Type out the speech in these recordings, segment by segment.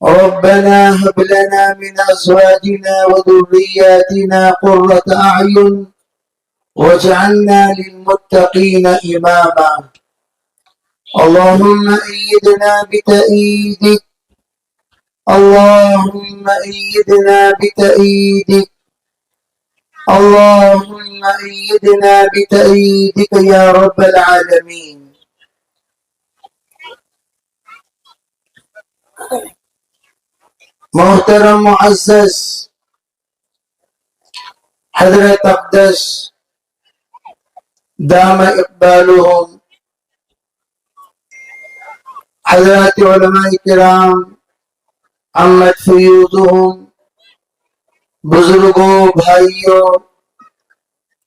ربنا هب لنا من أزواجنا وذرياتنا قرة أعين واجعلنا للمتقين إماما. اللهم أيدنا بتأييدك، اللهم أيدنا بتأييدك، اللهم أيدنا بتأييدك يا رب العالمين. محترم معزز حضرت اقدس دام اقبالهم، حضرات علماء کرام عمت فیوضهم، بزرگوں، بھائیوں،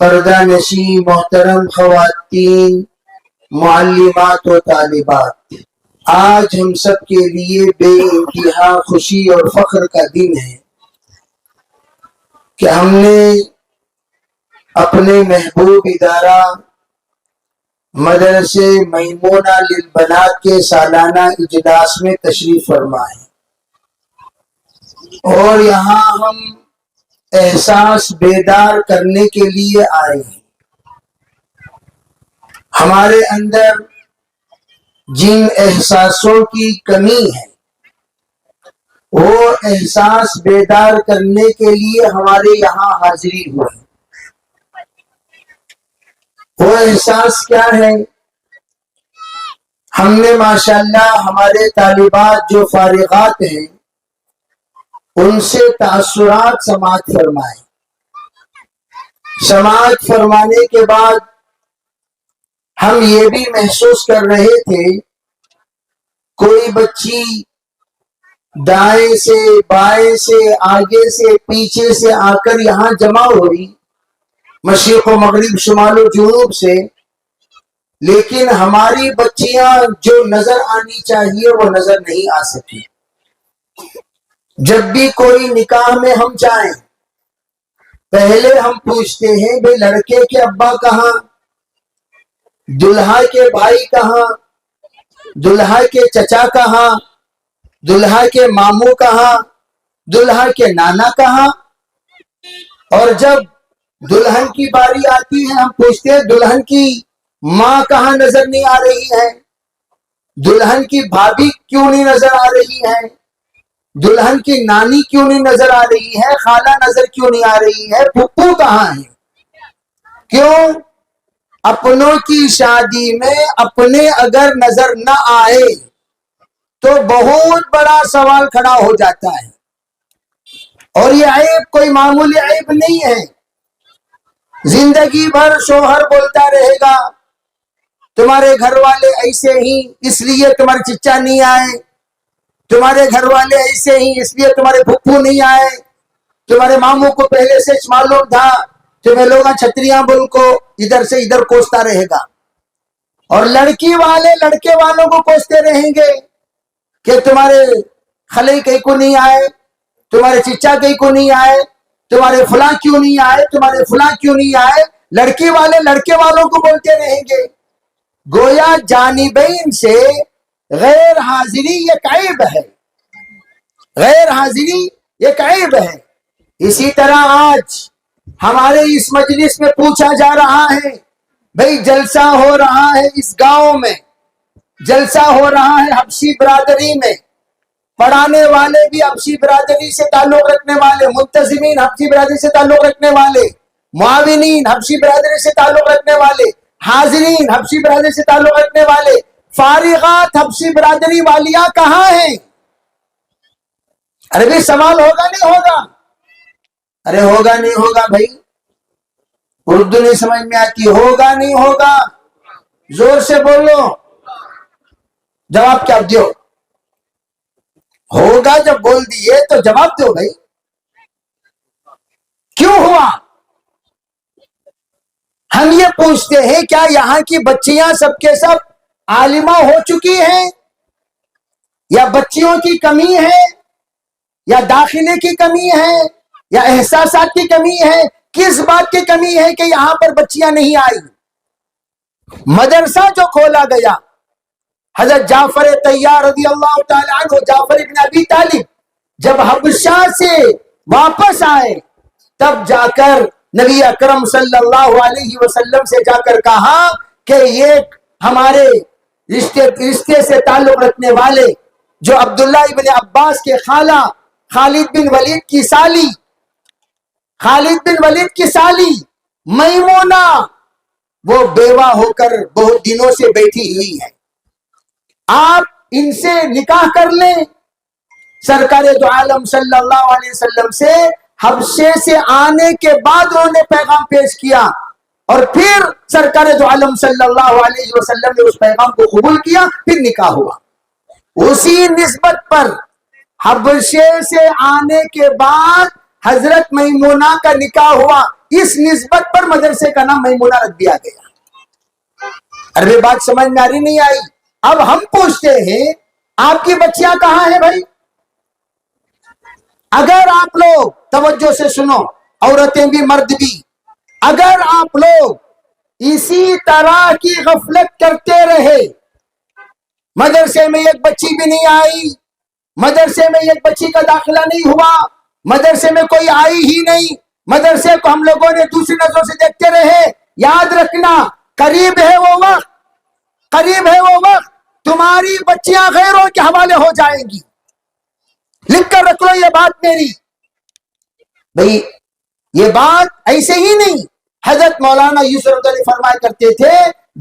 پردہ نشین محترم خواتین، معلمات و طالبات، آج ہم سب کے لیے بے انتہا خوشی اور فخر کا دن ہے کہ ہم نے اپنے محبوب ادارہ مدرسے میمونہ للبنات کے سالانہ اجلاس میں تشریف فرما ہے، اور یہاں ہم احساس بیدار کرنے کے لیے آئے ہیں۔ ہمارے اندر جن احساسوں کی کمی ہے وہ احساس بیدار کرنے کے لیے ہمارے یہاں حاضری ہوئی۔ وہ احساس کیا ہے؟ ہم نے ماشاءاللہ ہمارے طالبات جو فارغات ہیں ان سے تاثرات سماعت فرمائے۔ سماعت فرمانے کے بعد ہم یہ بھی محسوس کر رہے تھے، کوئی بچی دائیں سے بائیں سے آگے سے پیچھے سے آ کر یہاں جمع ہوئی، مشرق و مغرب شمال و جنوب سے، لیکن ہماری بچیاں جو نظر آنی چاہیے وہ نظر نہیں آ سکی۔ جب بھی کوئی نکاح میں ہم جائیں پہلے ہم پوچھتے ہیں بھئی لڑکے کے ابا کہاں، دلہا کے بھائی کہاں، دلہا کے چچا کہاں، دلہا کے ماموں کہاں، دلہا کے نانا کہاں؟ اور جب دلہن کی باری آتی ہے ہم پوچھتے ہیں دلہن کی ماں کہاں نظر نہیں آ رہی ہے، دلہن کی بھابھی کیوں نہیں نظر آ رہی ہے، دلہن کی نانی کیوں نہیں نظر آ رہی ہے، خالہ نظر کیوں نہیں آ رہی ہے، پھپھو کہاں ہے؟ کیوں؟ اپنوں کی شادی میں اپنے اگر نظر نہ آئے تو بہت بڑا سوال کھڑا ہو جاتا ہے، اور یہ عیب کوئی معمولی عیب نہیں ہے۔ زندگی بھر شوہر بولتا رہے گا تمہارے گھر والے ایسے ہی اس لیے تمہارے چچا نہیں آئے، تمہارے گھر والے ایسے ہی اس لیے تمہارے پھپھو نہیں آئے، تمہارے ماموں کو پہلے سے معلوم تھا، تمہیں لوگ چھتریاں بول کو ادھر سے ادھر کوستا رہے گا، اور لڑکی والے لڑکے والوں کو کوستے رہیں گے کہ تمہارے خلے کہیں کو نہیں آئے، تمہارے چچا کہیں کو نہیں آئے، تمہارے فلاں کیوں نہیں آئے، تمہارے فلاں کیوں نہیں آئے، لڑکی والے لڑکے والوں کو بولتے رہیں گے۔ گویا جانبین سے غیر حاضری ایک عیب ہے، غیر حاضری ایک عیب ہے۔ اسی طرح آج ہمارے اس مجلس میں پوچھا جا رہا ہے بھئی جلسہ ہو رہا ہے اس گاؤں میں، جلسہ ہو رہا ہے حبشی برادری میں، پڑھانے والے بھی حبشی برادری سے تعلق رکھنے والے، منتظمین حبشی برادری سے تعلق رکھنے والے، معاونین حبشی برادری سے تعلق رکھنے والے، حاضرین حبشی برادری سے تعلق رکھنے والے، فارغات حبشی برادری والیاں کہاں ہیں؟ ارے بھی سوال ہوگا نہیں ہوگا؟ ارے ہوگا نہیں ہوگا بھائی، اردو نہیں سمجھ میں آتی، ہوگا نہیں ہوگا؟ زور سے بولو، جواب کیا دیو؟ ہوگا جب بول دیے تو جواب دو بھائی، کیوں ہوا؟ ہم یہ پوچھتے ہیں کیا یہاں کی بچیاں سب کے سب عالمہ ہو چکی ہیں، یا بچیوں کی کمی ہے، یا داخلے کی کمی ہے، یا احساسات کی کمی ہے؟ کس بات کی کمی ہے کہ یہاں پر بچیاں نہیں آئی؟ مدرسہ جو کھولا گیا حضرت جعفر طیار رضی اللہ تعالی عنہ، جعفر ابن ابی طالب جب حبشہ سے واپس آئے تب جا کر نبی اکرم صلی اللہ علیہ وسلم سے جا کر کہا کہ یہ ہمارے رشتے سے تعلق رکھنے والے جو عبداللہ ابن عباس کے خالہ خالد بن ولید کی سالی میمونہ وہ بیوہ ہو کر بہت دنوں سے بیٹھی ہوئی ہے، آپ ان سے نکاح کر لیں۔ سرکار دو عالم صلی اللہ علیہ وسلم سے حبشے سے آنے کے بعد انہوں نے پیغام پیش کیا اور پھر سرکار دو عالم صلی اللہ علیہ وسلم نے اس پیغام کو قبول کیا، پھر نکاح ہوا۔ اسی نسبت پر حبشے سے آنے کے بعد حضرت میمونہ کا نکاح ہوا، اس نسبت پر مدرسے کا نام میمونہ رکھ دیا گیا۔ عربی بات سمجھ میں آ رہی نہیں آئی؟ اب ہم پوچھتے ہیں آپ کی بچیاں کہاں ہیں بھائی؟ اگر آپ لوگ توجہ سے سنو، عورتیں بھی مرد بھی، اگر آپ لوگ اسی طرح کی غفلت کرتے رہے، مدرسے میں ایک بچی بھی نہیں آئی، مدرسے میں ایک بچی کا داخلہ نہیں ہوا، مدرسے میں کوئی آئی ہی نہیں، مدرسے کو ہم لوگوں نے دوسری نظروں سے دیکھتے رہے، یاد رکھنا قریب ہے وہ وقت تمہاری بچیاں غیروں کے حوالے ہو جائیں گی۔ لکھ کر رکھ لو یہ بات میری بھئی، یہ بات ایسے ہی نہیں۔ حضرت مولانا یوسف رحمۃ اللہ فرمایا کرتے تھے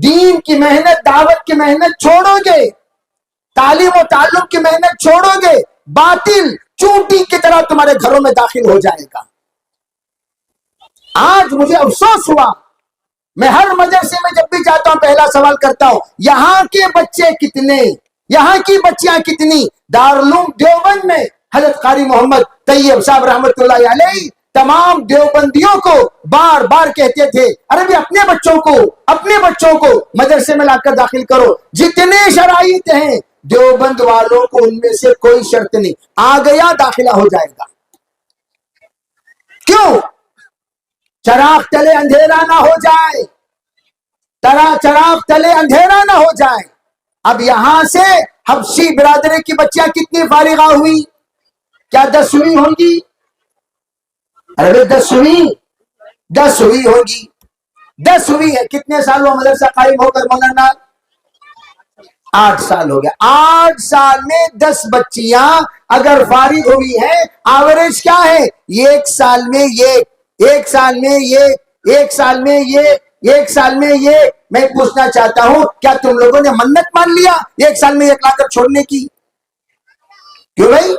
دین کی محنت، دعوت کی محنت چھوڑو گے، تعلیم و تعلم کی محنت چھوڑو گے، باطل چونٹی کی طرح تمہارے گھروں میں داخل ہو جائے گا۔ آج مجھے افسوس ہوا، میں ہر مدرسے میں جب بھی جاتا ہوں پہلا سوال کرتا ہوں یہاں کے بچے کتنے، یہاں کی بچیاں کتنی۔ دارالعلوم دیوبند میں حضرت قاری محمد طیب صاحب رحمت اللہ علیہ تمام دیوبندیوں کو بار بار کہتے تھے ارے بھی اپنے بچوں کو مدرسے میں لا کر داخل کرو، جتنے شرائط ہیں دیوبند والوں کو ان میں سے کوئی شرط نہیں، آ گیا داخلہ ہو جائے گا۔ کیوں؟ چراغ تلے اندھیرا نہ ہو جائے، چراغ تلے اندھیرا نہ ہو جائے۔ اب یہاں سے حبشی برادری کی بچیاں کتنی فارغہ ہوئی؟ کیا 10ویں ہوگی؟ ارے 10ویں ہوگی، 10ویں ہے۔ کتنے سال ہوا مدرسہ قائم ہو کر مولانا؟ 8 سال ہو گیا۔ 8 سال میں 10 بچیاں اگر فارغ ہوئی ہیں، ایوریج کیا ہے؟ ایک سال میں یہ۔ میں پوچھنا چاہتا ہوں کیا تم لوگوں نے منت مان لیا 1 سال میں 1 لا کر چھوڑنے کی؟ کیوں بھائی؟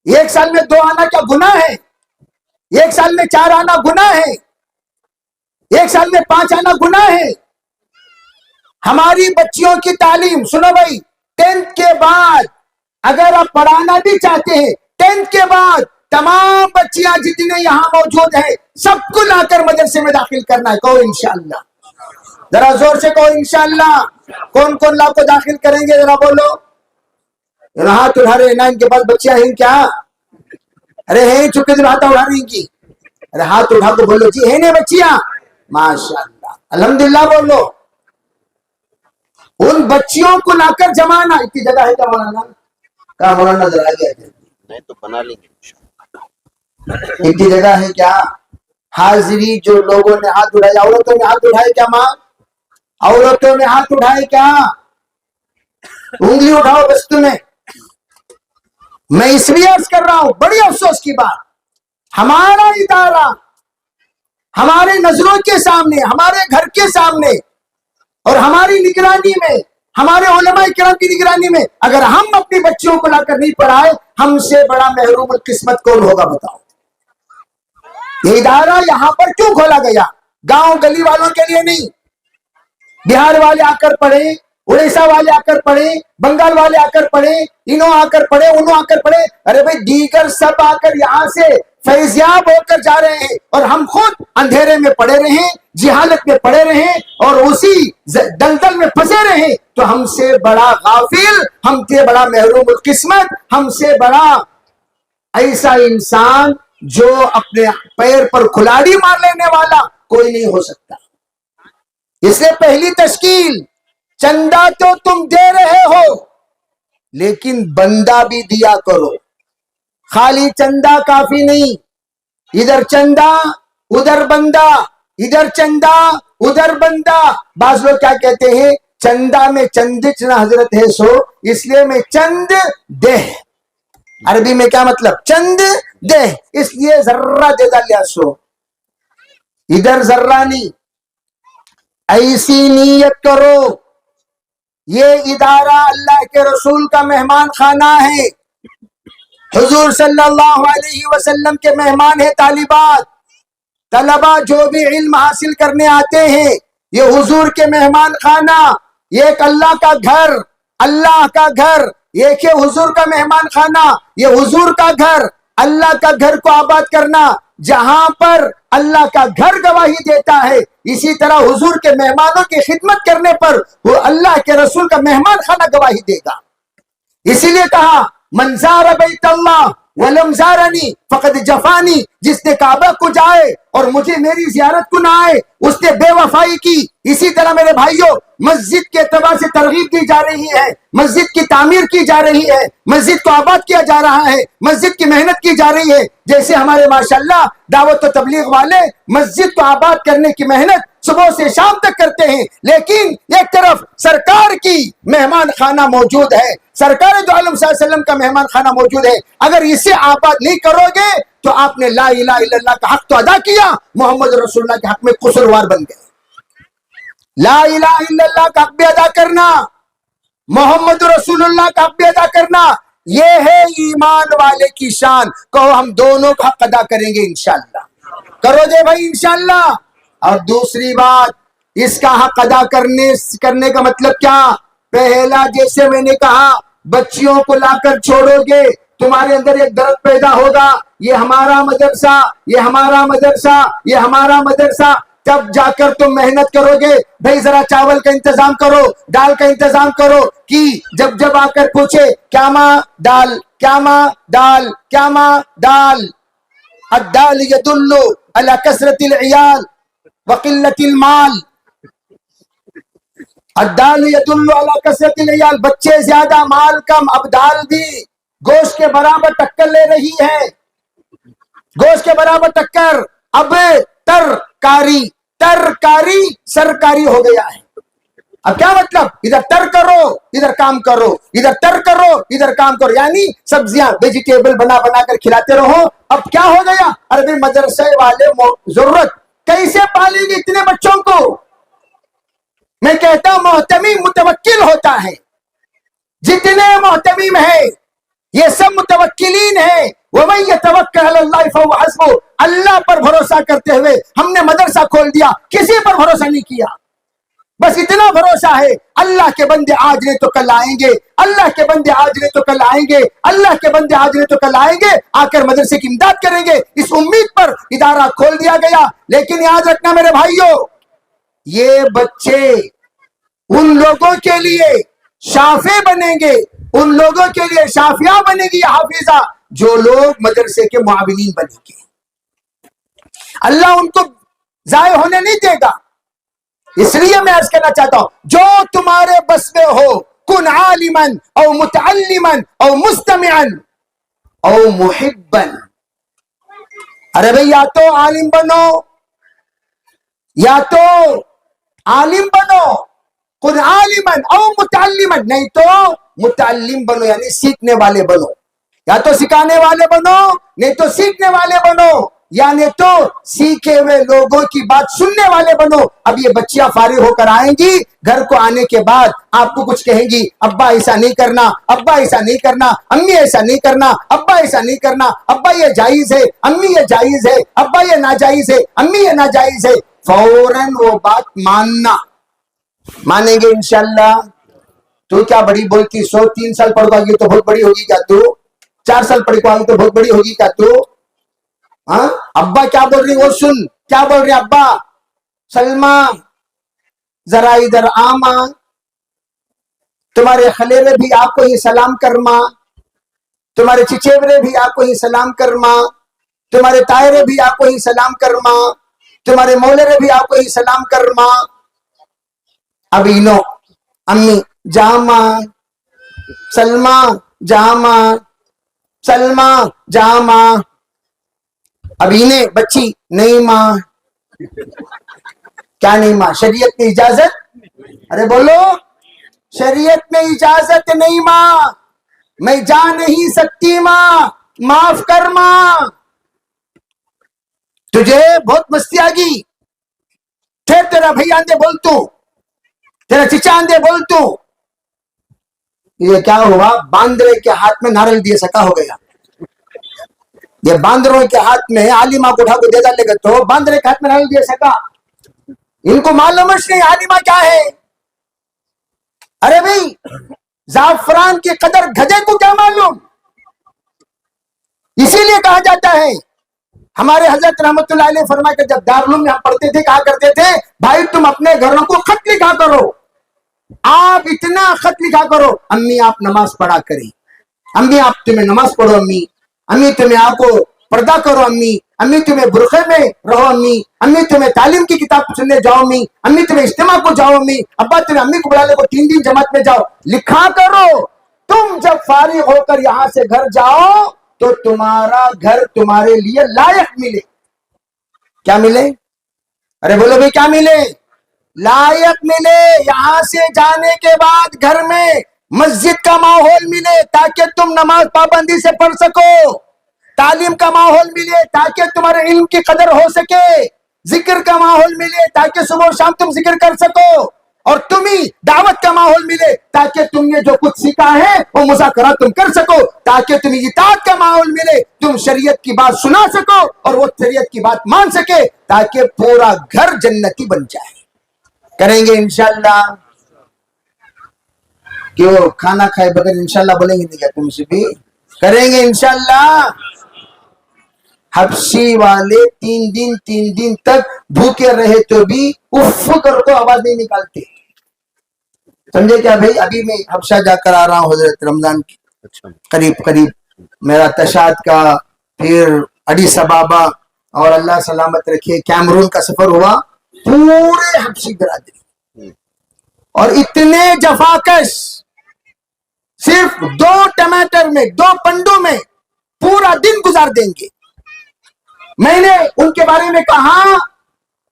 1 سال میں 2 آنا کیا گناہ ہے؟ 1 سال میں 4 آنا گناہ ہے؟ 1 سال میں 5 آنا گناہ ہے؟ ہماری بچیوں کی تعلیم سنو بھائی، 10th کے بعد اگر آپ پڑھانا بھی چاہتے ہیں 10th کے بعد تمام بچیاں جتنے یہاں موجود ہیں سب کو لا کر مدرسے میں داخل کرنا ہے۔ کہو انشاءاللہ، ذرا زور سے کہو انشاءاللہ۔ کون لا کو داخل کریں گے ذرا بولو؟ ہاتھ اٹھا رہے ہیں نا، ان کے پاس بچیاں ہیں کیا؟ ارے ہیں چکے دل ہاتھ اٹھا رہی کی؟ ارے ہاتھ اٹھا کو بولو جی ہے نا بچیاں؟ ماشاءاللہ الحمدللہ بولو۔ ان بچیوں کو لا کر جمانا، اتنی جگہ ہے کیا مولانا؟ کہاں مولانا ذرا آگے نہیں تو بنا لیں گے، اتنی جگہ ہے کیا؟ حاضری جو لوگوں نے ہاتھ اٹھائے، عورتوں نے ہاتھ اٹھائے کیا ماں؟ عورتوں نے ہاتھ اٹھائے کیا؟ انگلی اٹھاؤ بس تمہیں۔ میں اس لیے عرض کر رہا ہوں، بڑی افسوس کی بات، ہمارا ادارہ ہمارے نظروں کے سامنے، ہمارے گھر کے سامنے اور ہماری نگرانی میں، ہمارے علماء کرام کی نگرانی میں اگر ہم اپنی بچیوں کو لا کر نہیں پڑھائے، ہم سے بڑا محروم القسمت کون ہوگا بتاؤ؟ یہ ادارہ یہاں پر کیوں کھولا گیا؟ گاؤں گلی والوں کے لیے نہیں، بہار والے آ کر پڑھیں، اڑیسہ والے آ کر پڑھیں، بنگال والے آ کر پڑھیں، انہوں آ کر پڑھیں، انہوں آ کر پڑھیں، ارے بھائی دیگر سب آ کر یہاں سے فیضیاب ہو کر جا رہے ہیں اور ہم خود اندھیرے میں پڑے رہیں، جہالت میں پڑے رہیں اور اسی دلدل میں پھنسے رہیں، تو ہم سے بڑا غافل، ہم سے بڑا محروم القسمت، ہم سے بڑا ایسا انسان جو اپنے پیر پر کھلاڑی مار لینے والا کوئی نہیں ہو سکتا۔ اس لیے پہلی تشکیل چندہ تو تم دے رہے ہو لیکن بندہ بھی دیا کرو. خالی چندہ کافی نہیں. ادھر چندہ ادھر بندہ، ادھر چندہ ادھر بندہ. بعض لوگ کیا کہتے ہیں، چندہ میں چندچ نہ حضرت ہے سو، اس لیے میں چند دے. عربی میں کیا مطلب؟ چند دے، اس لیے ذرہ دے ڈالیا سو. ادھر ذرہ نہیں. ایسی نیت کرو یہ ادارہ اللہ کے رسول کا مہمان خانہ ہے. حضور صلی اللہ علیہ وسلم کے مہمان ہیں طالبات، طلبہ جو بھی علم حاصل کرنے آتے ہیں، یہ حضور کے مہمان خانہ، یہ ایک اللہ کا گھر، اللہ کا گھر. ایک ہے حضور کا مہمان خانہ، یہ حضور کا گھر. اللہ کا گھر کو آباد کرنا، جہاں پر اللہ کا گھر گواہی دیتا ہے، اسی طرح حضور کے مہمانوں کی خدمت کرنے پر وہ اللہ کے رسول کا مہمان خانہ گواہی دے گا. اسی لیے کہا من زار بیت اللہ ولم زارنی فقد جفانی. جس نے کعبہ کو جائے اور مجھے میری زیارت کو نہ آئے اس نے بے وفائی کی. اسی طرح میرے بھائیوں، مسجد کے اعتبار سے ترغیب دی جا رہی ہے، مسجد کی تعمیر کی جا رہی ہے، مسجد کو آباد کیا جا رہا ہے، مسجد کی محنت کی جا رہی ہے. جیسے ہمارے ماشاءاللہ دعوت و تبلیغ والے مسجد کو آباد کرنے کی محنت صبح سے شام تک کرتے ہیں، لیکن ایک طرف سرکار کی مہمان خانہ موجود ہے، سرکار دو عالم صلی اللہ علیہ وسلم کا مہمان خانہ موجود ہے. اگر اسے آباد نہیں کرو گے تو آپ نے لا الہ الا اللہ کا حق تو ادا کیا، محمد رسول اللہ کے حق میں قصوروار بن گئے. لا الہ الا اللہ کا حق بھی ادا کرنا، محمد رسول اللہ کا حق بھی ادا کرنا، یہ ہے ایمان والے کی شان. کہو ہم دونوں کا حق ادا کریں گے انشاءاللہ. کرو گے بھائی انشاءاللہ. اور دوسری بات، اس کا حق ادا کرنے کا مطلب کیا؟ پہلا، جیسے میں نے کہا، بچیوں کو لا کر چھوڑو گے، تمہارے اندر ایک درد پیدا ہوگا، یہ ہمارا مدرسہ، یہ ہمارا مدرسہ، یہ ہمارا مدرسہ. تب جا کر تم محنت کرو گے، بھائی ذرا چاول کا انتظام کرو، دال کا انتظام کرو. کہ جب آ کر پوچھے کیا ماں دال، کیا ماں دال، کیا ماں دال. الدال يدل على كثرة العيال وقلة المال. الدال يدل على كثرة العيال، بچے زیادہ مال کم. اب دال بھی گوشت کے برابر ٹکر لے رہی ہے، گوشت کے برابر ٹکر. اب ترکاری سرکاری ہو گیا ہے. اب کیا مطلب؟ ادھر تر کرو ادھر کام کرو، ادھر تر کرو ادھر کام کرو، یعنی سبزیاں ویجیٹیبل بنا کر کھلاتے رہو. اب کیا ہو گیا؟ عربی مدرسے والے ضرورت کیسے پالیں گے اتنے بچوں کو؟ میں کہتا ہوں محتمیم متوکل ہوتا ہے. جتنے محتمیم ہیں یہ سب متوکلین ہیں. وَمَن يَتَوَكَّلْ عَلَى اللَّهِ فَهُوَ حَسْبُهُ. اللہ پر بھروسہ کرتے ہوئے ہم نے مدرسہ کھول دیا، کسی پر بھروسہ نہیں کیا. بس اتنا بھروسہ ہے، اللہ کے بندے آج نہیں تو کل آئیں گے، اللہ کے بندے آج نہیں تو کل آئیں گے، اللہ کے بندے آج نہیں تو کل آئیں گے، آ کر مدرسے کی امداد کریں گے. اس امید پر ادارہ کھول دیا گیا. لیکن یاد رکھنا میرے بھائیوں، یہ بچے ان لوگوں کے لیے شافع بنیں گے، ان لوگوں کے لیے شافیہ بنے گی حافظہ، جو لوگ مدرسے کے معاونین بنیں گے. اللہ ان کو ضائع ہونے نہیں دے گا. اس لیے میں عرض کرنا چاہتا ہوں، جو تمہارے بس میں ہو، کن عالما او متعلما او مستمعا او محبا. ارے بھئی یا تو عالم بنو، یا تو عالم بنو، کن عالما او متعلما، نہیں تو متعلم بنو یعنی سیکھنے والے بنو. یا تو سکھانے والے بنو، نہیں تو سیکھنے والے بنو، یعنی تو سیکھے ہوئے لوگوں کی بات سننے والے بنو. اب یہ بچیاں فارغ ہو کر آئیں گی، گھر کو آنے کے بعد آپ کو کچھ کہیں گی، ابا ایسا نہیں کرنا، ابا ایسا نہیں کرنا، امی ایسا نہیں کرنا، ابا ایسا نہیں کرنا، ابا یہ جائز ہے، امی یہ جائز ہے، ابا یہ ناجائز ہے، امی یہ ناجائز ہے. فوراً وہ بات مانیں گے انشاءاللہ. تو کیا بڑی بولتی، 103 سال پڑھ گئی تو بہت بڑی ہوگی کیا تو؟ 4 سال پڑھ گئی تو بہت بڑی ہوگی کیا تو؟ ہاں ابا کیا بول رہی وہ سن، کیا بول رہے ابا؟ سلمہ ذرا ادھر آما، تمہارے خلیرے بھی آپ کو ہی سلام کرما، تمہارے چچیورے بھی آپ کو ہی سلام کرما، تمہارے تائرے بھی آپ کو ہی سلام کرما، تمہارے مولرے بھی آپ کو ہی سلام کرما. اب انو امی جامع سلمہ جامع سلمہ جامع. ابھی نے بچی نہیں ماں. کیا نہیں ماں؟ شریعت میں اجازت. ارے بولو شریعت میں اجازت نہیں ماں. میں جا نہیں سکتی ماں، معاف کر ماں. تجھے بہت مستی آ گئی، پھر تیرا بھائی آندے بولتو، تیرا چچا آندے بولتو. یہ کیا ہوا؟ باندرے کے ہاتھ میں نارل دیے سکا ہو گیا. یہ باندروں کے ہاتھ میں عالمہ کو اٹھا کو دے ڈالے گا تو باندرے کے ہاتھ میں نارل دیے سکا. ان کو معلوم نہیں عالمہ کیا ہے. ارے بھائی زعفران کی قدر گدھے کو کیا معلوم؟ اسی لیے کہا جاتا ہے، ہمارے حضرت رحمت اللہ علیہ فرمایا کہ جب دارالعلوم میں ہم پڑھتے تھے کہا کرتے تھے بھائی تم اپنے گھروں کو خط لکھا کرو، آپ اتنا خط لکھا کرو، امی آپ نماز پڑھا کریں، امی آپ تمہیں نماز پڑھو، امی امی تمہیں آپ کو پردہ کرو، امی امی تمہیں برقعے میں رہو، امی امی تمہیں تعلیم کی کتاب سننے جاؤ، امی امی تمہیں اجتماع کو جاؤ، امی ابا تمہیں امی کو بلا لے کو 3 دن جماعت میں جاؤ. لکھا کرو. تم جب فارغ ہو کر یہاں سے گھر جاؤ تو تمہارا گھر تمہارے لیے لائق ملے. کیا ملے؟ ارے بولو بھائی کیا ملے؟ لائق ملے. یہاں سے جانے کے بعد گھر میں مسجد کا ماحول ملے تاکہ تم نماز پابندی سے پڑھ سکو، تعلیم کا ماحول ملے تاکہ تمہارے علم کی قدر ہو سکے، ذکر کا ماحول ملے تاکہ صبح و شام تم ذکر کر سکو، اور تمہیں دعوت کا ماحول ملے تاکہ تم نے جو کچھ سیکھا ہے وہ مذاکرات تم کر سکو، تاکہ تمہیں اطاعت کا ماحول ملے، تم شریعت کی بات سنا سکو اور وہ شریعت کی بات مان سکے، تاکہ پورا گھر جنتی بن جائے. کریں گے انشاءاللہ؟ کہ وہ کھانا کھائے بغیر انشاءاللہ بولیں گے نہیں کیا تم سے بھی؟ کریں گے انشاءاللہ. حبشی والے 3 دن تک بھوکے رہے تو بھی اف کر کو آواز نہیں نکالتے. سمجھے کیا بھائی؟ ابھی میں حبشہ جا کر آ رہا ہوں حضرت رمضان کی قریب میرا تشاد کا، پھر اڈیس ابابا، اور اللہ سلامت رکھے کیمرون کا سفر ہوا. پورے حبشی برادری اور اتنے جفاکش، صرف 2 ٹماٹر میں 2 پنڈوں میں پورا دن گزار دیں گے. میں نے ان کے بارے میں کہا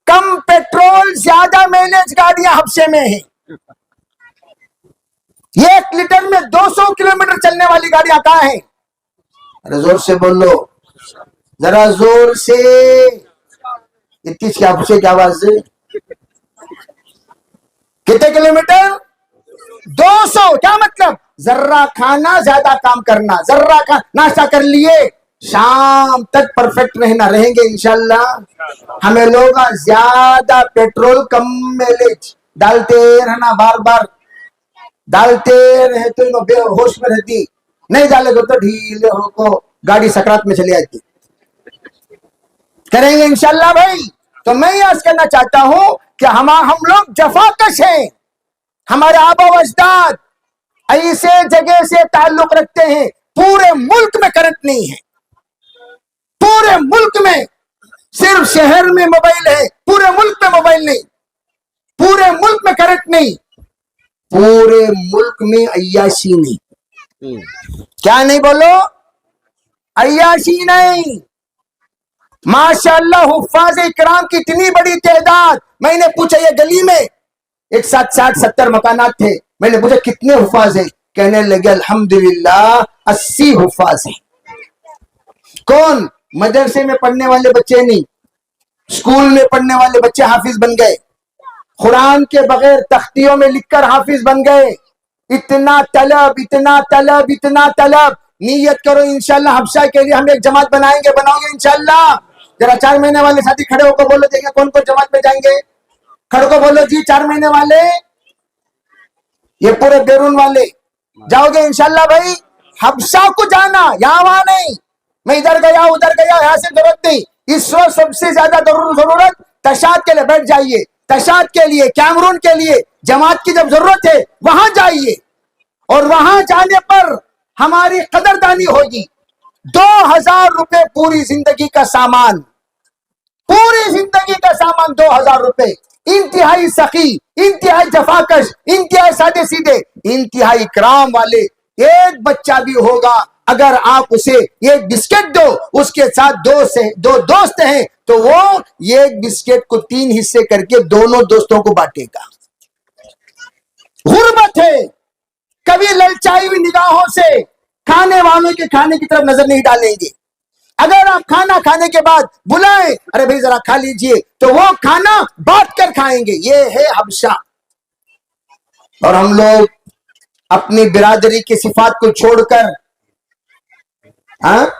کم پیٹرول زیادہ مائلیج گاڑیاں حبشے میں ہیں. 1 لیٹر میں 200 کلومیٹر چلنے والی گاڑیاں کہاں ہیں؟ ارے زور سے بولو، ذرا زور سے. اتنی حبشے کی آواز سے کتنے کلومیٹر؟ 200. کیا مطلب؟ ذرہ کھانا زیادہ کام کرنا، ذرہ کا ناشتہ کر لیے شام تک پرفیکٹ رہیں گے انشاءاللہ. ہمیں لوگ زیادہ پیٹرول کم میلیج ڈالتے رہنا، بار بار ڈالتے رہے تو بے ہوش میں رہتی، نہیں ڈالے گا تو ڈھیلے ہو کو گاڑی سکرات میں چلی آتی. کریں گے انشاءاللہ بھائی. تو میں یہ عرض کرنا چاہتا ہوں کہ ہم لوگ جفاکش ہیں. ہمارے آبا و اجداد ایسے جگہ سے تعلق رکھتے ہیں. پورے ملک میں کرنٹ نہیں ہے، پورے ملک میں، صرف شہر میں موبائل ہے، پورے ملک میں موبائل نہیں، پورے ملک میں کرنٹ نہیں، پورے ملک میں عیاشی نہیں. کیا نہیں بولو؟ عیاشی نہیں. ماشاءاللہ حفاظ اکرام کی اتنی بڑی تعداد. میں نے پوچھا یہ گلی میں 60-70 مکانات تھے، میں نے پوچھا کتنے حفاظ ہیں؟ کہنے لگے الحمدللہ 80 حفاظ ہیں. کون؟ مدرسے میں پڑھنے والے بچے نہیں، اسکول میں پڑھنے والے بچے حافظ بن گئے، قرآن کے بغیر تختیوں میں لکھ کر حافظ بن گئے. اتنا طلب، اتنا طلب، اتنا طلب. نیت کرو انشاءاللہ حبشہ کے لیے ہم ایک جماعت بنائیں گے، بناؤ گے انشاءاللہ؟ ذرا 4 مہینے والے ساتھی کھڑے ہو کو بولو دیکھیں کون کون جماعت میں جائیں گے. کھڑے کو بولو جی 4 مہینے والے، یہ پورے بیرون والے جاؤ گے انشاءاللہ بھائی. حبشہ کو جانا، یہاں وہاں نہیں. میں ادھر گیا ادھر گیا یہاں سے ضرورت نہیں. اس وقت سب سے زیادہ ضرورت تشاد کے لیے. بیٹھ جائیے، تشاد کے لیے، کیمرون کے لیے جماعت کی جب ضرورت ہے وہاں جائیے، اور وہاں جانے پر ہماری قدردانی ہوگی. 2000 روپے پوری زندگی کا سامان، پوری زندگی کا سامان 2000 روپے. انتہائی سخی، انتہائی جفاکش، انتہائی سادے سیدھے، انتہائی اکرام والے ایک بچہ بھی ہوگا، اگر آپ اسے ایک بسکٹ دو، اس کے ساتھ دو دوست ہیں تو وہ ایک بسکٹ کو 3 حصے کر کے دونوں دوستوں کو بانٹے گا۔ غربت ہے، کبھی للچائی ہوئی نگاہوں سے کھانے والوں کے کھانے کی طرف نظر نہیں ڈالیں گے۔ اگر آپ کھانا کھانے کے بعد بلائیں، ارے بھائی ذرا کھا لیجئے، تو وہ کھانا بانٹ کر کھائیں گے۔ یہ ہے حبشہ۔ اور ہم لوگ اپنی برادری کی صفات کو چھوڑ کر،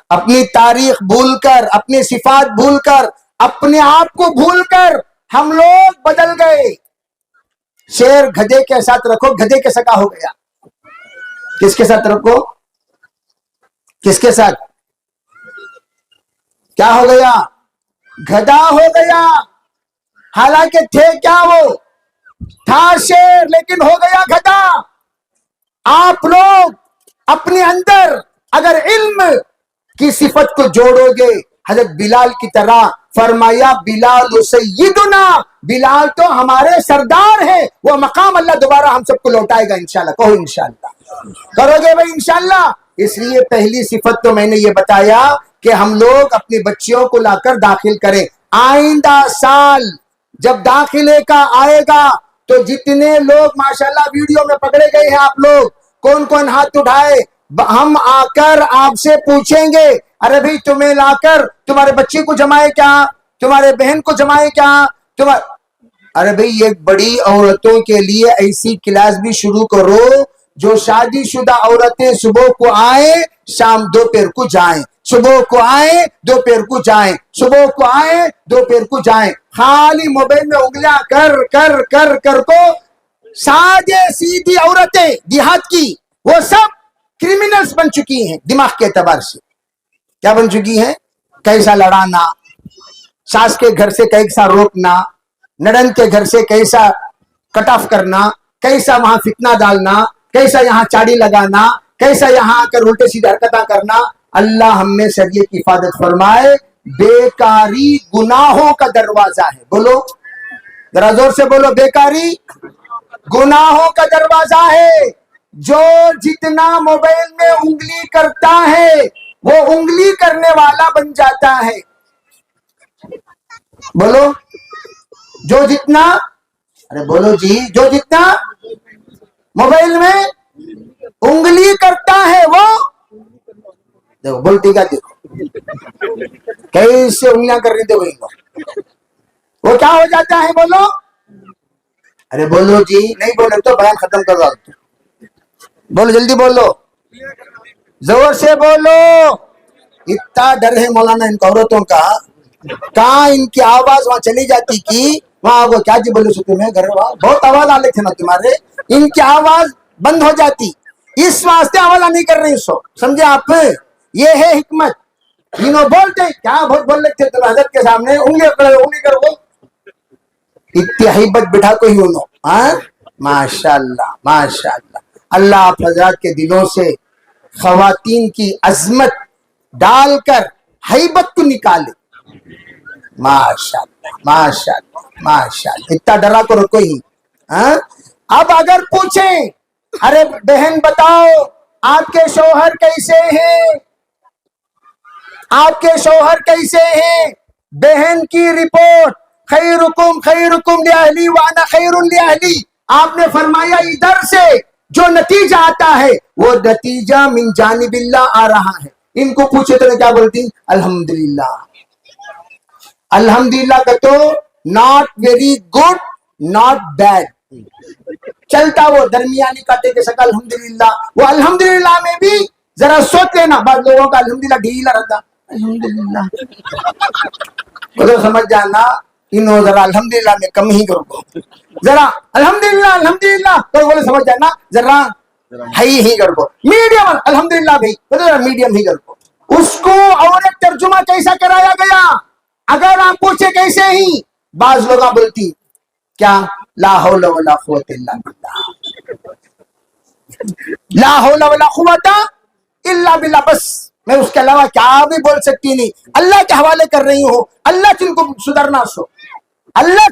اپنی تاریخ بھول کر، اپنی صفات بھول کر، اپنے آپ کو بھول کر ہم لوگ بدل گئے۔ شیر گدھے کے ساتھ رکھو، گدھے کے سکا ہو گیا۔ کس کے ساتھ رکھو؟ کس کے ساتھ؟ کیا ہو گیا؟ گدھا ہو گیا۔ حالانکہ تھے کیا وہ؟ تھا شیر، لیکن ہو گیا گدھا۔ آپ لوگ اپنے اندر اگر علم کی صفت کو جوڑو گے، حضرت بلال کی طرح فرمایا بلال سیدنا، بلال تو ہمارے سردار ہیں، وہ مقام اللہ دوبارہ ہم سب کو لوٹائے گا انشاءاللہ۔ کہو انشاءاللہ، کرو گے بھائی انشاءاللہ؟ اس لیے پہلی صفت تو میں نے یہ بتایا کہ ہم لوگ اپنی بچیوں کو لا کر داخل کریں۔ آئندہ سال جب داخلے کا آئے گا تو جتنے لوگ ماشاءاللہ ویڈیو میں پکڑے گئے ہیں، آپ لوگ کون کون ہاتھ اٹھائے، ہم آ کر آپ سے پوچھیں گے ارے بھائی تمہیں لا کر تمہارے بچے کو جمائے کیا، تمہارے بہن کو جمائے کیا، ارے بھائی ایک بڑی عورتوں کے لیے ایسی کلاس بھی شروع کرو جو شادی شدہ عورتیں صبح کو آئیں، شام دوپہر کو جائیں، صبح کو آئیں دوپہر کو جائیں، صبح کو آئیں دوپہر کو جائیں، خالی موبائل میں انگلیاں کر کر کر کر کو سادے سیدھی عورتیں دیہات کی وہ سب کرمنلز بن چکی ہیں دماغ کے اعتبار سے۔ کیا بن چکی ہیں؟ کیسا لڑانا، ساس کے گھر سے کیسا روکنا، نڑند کے گھر سے کیسا کٹ آف کرنا، کیسا وہاں فتنہ ڈالنا، کیسا یہاں چاڑی لگانا، کیسا یہاں آ کر الٹے سیدھے حرکتیں کرنا۔ اللہ ہم میں سب یہ حفاظت فرمائے۔ بیکاری گناہوں کا دروازہ ہے، بولو ذرا زور سے بولو، بیکاری گناہوں کا دروازہ ہے۔ جو جتنا موبائل میں انگلی کرتا ہے وہ انگلی کرنے والا بن جاتا ہے۔ بولو، جو جتنا، ارے بولو جی، جو جتنا موبائل میں انگلی کرتا ہے وہ، دیکھو بولتی کیا، دیکھو کیسے انگلیاں کر رہی تھے وہ کیا ہو جاتا ہے، بولو، ارے بولو جی، نہیں بولے تو بیان ختم کر رہا ہوں، بولو جلدی بولو، زور سے بولو۔ اتنا ڈر ہے مولانا ان عورتوں کا، کہاں ان کی آواز وہاں چلی جاتی کی وہاں وہ کیا جی بولے سکتے میں گھر بہت آواز آ لے تھے نا تمہارے، ان کی آواز بند ہو جاتی، اس واسطے آواز نہیں کر رہی سو، سمجھے آپ؟ یہ ہے حکمت۔ انہوں بولتے کیا بول لیتے تم حضرت کے سامنے، انگلی کر وہ اتحی بت بٹھا کو ہی انہوں، ماشاءاللہ ماشاءاللہ۔ اللہ آپ حضرات کے دلوں سے خواتین کی عظمت ڈال کر ہیبت کو نکالے، ماشاءاللہ ماشاءاللہ ماشاءاللہ۔ اتنا ڈرا کو رکھو ہی۔ اب اگر پوچھیں ارے بہن بتاؤ آپ کے شوہر کیسے ہیں، آپ کے شوہر کیسے ہیں، بہن کی رپورٹ خیرکم خیرکم لأہلی وانا خیر لأہلی، آپ نے فرمایا ادھر سے جو نتیجہ آتا ہے وہ نتیجہ من جانب اللہ آ رہا ہے۔ ان کو پوچھے تو کیا بولتی؟ الحمدللہ۔ الحمدللہ کا تو not very good not bad, چلتا وہ درمیانی کاٹے کے ساتھ الحمدللہ۔ وہ الحمدللہ میں بھی ذرا سوچ لینا، بعض لوگوں کا الحمدللہ ڈھیلا رہتا، الحمدللہ تو سمجھ جانا انہوں ذرا الحمدللہ میں کم ہی کرو، ذرا الحمدللہ الحمدللہ تو بولے سمجھ جانا ذرا ہی کر کو، میڈیم الحمدللہ بھائی ذرا میڈیم ہی کر کو۔ اس کو اور ایک ترجمہ کیسا کرایا گیا، اگر آپ پوچھے کیسے ہی، بعض لوگ بولتی کیا لا حول ولا قوت الا باللہ، لا حول ولا قوت الا باللہ، بس میں اس کے علاوہ کیا بھی بول سکتی نہیں، اللہ کے حوالے کر رہی ہوں، اللہ تم کو سدھرنا سو۔ اللہ